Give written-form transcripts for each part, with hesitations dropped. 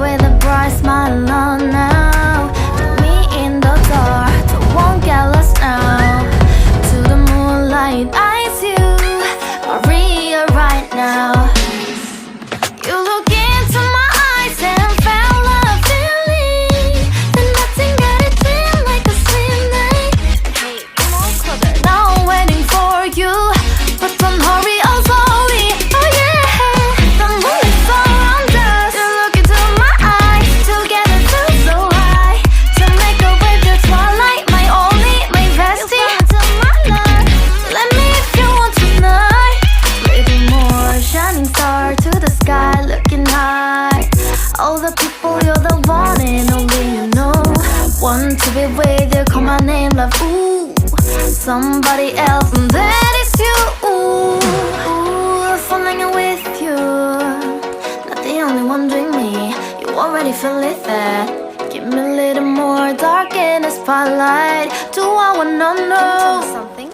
with a bright smile on now. Put me in the dark, won't get lost now. To the moonlight, eyes you, Maria right now. You look into my eyes and felt love feeling. Then nothing got it feel like a slim night. Hey, come on closer. Now I'm waiting for you, but don't hurry, oh slowly. Oh yeah, the moon is around us. You look into my eyes, together feel so high. To make a way the twilight, my only, my bestie. You my love, let me if you want tonight. Little more shining star to the sky, looking high. All the people, you're the one and only you know. Want to be with you, call my name, love, ooh. Somebody else, and that is you, ooh. Falling with you, not the only one doing me. You already feel it there. Give me a little more dark in the spotlight. Do I wanna know something?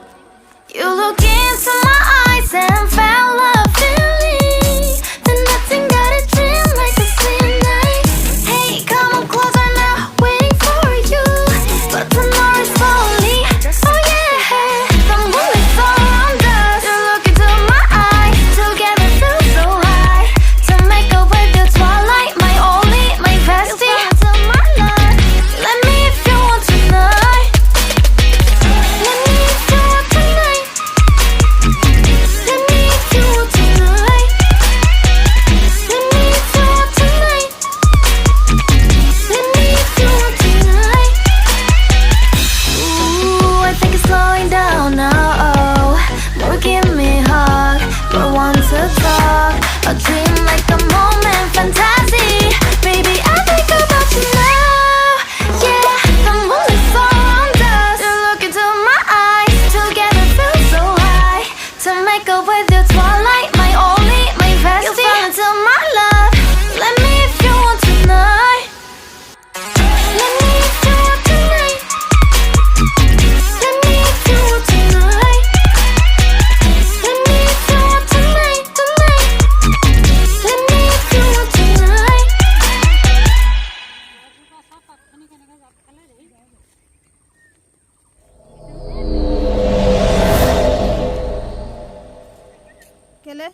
You look into my eyes and felt love feeling. Then nothing got it feel like a slim night. Hey, come on closer now, waiting for you, but tomorrow is slowly. Oh yeah, the moon is around us. You look into my eyes, together feel so high. To make a way the twilight, my only, my bestie. You my love, let me if you want tonight. Let me if you want tonight. Let me if you want tonight. Let me if you want tonight. Let me if you want tonight. Ooh, I think it's slowing down now. More give me a hug, more want to talk. A dream like a moment, fantasy. Baby, I think about you now. Yeah, the moon is around us. You look into my eyes, together feel so high. To make up with your twilight, my only, my bestie. You fall into my love, let me if you want tonight. Let me if you want tonight. Let me if you want tonight. Let me if you want tonight, tonight. Let me if you want tonight. কেলে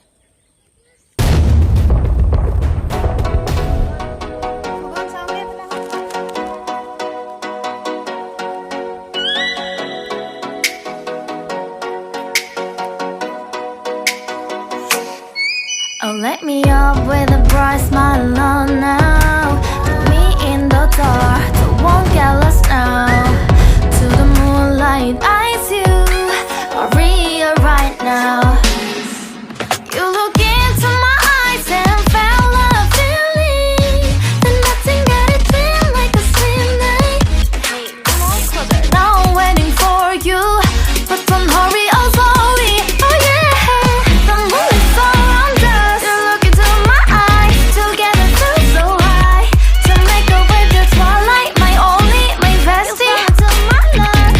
Oh, let me up with a bright smile on now. Put me in the dark, won't get lost now. To the moonlight, eyes you, Maria right now. You look into my eyes and felt love feeling. Then nothing got it feel like a slim night. Hey, come on closer. Now I'm waiting for you, but don't hurry, oh slowly. Oh yeah, the moon is around us. You look into my eyes, together feel so high. To make a way the twilight, my only, my bestie. To my love,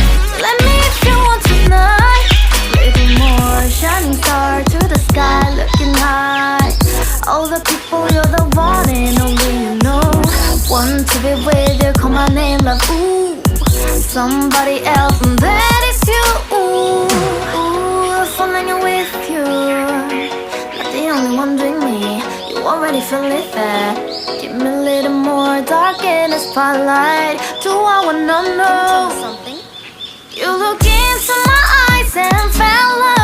let me if you want tonight. Little more shining star to the sky, looking high. All the people, you're the one and only you know. Want to be with you, call my name, love, ooh. Somebody else, and that is you, ooh. Falling with you, not the only one doing me. You already feel it there. Give me a little more dark in the spotlight. Do I wanna know something? You look into my eyes and felt love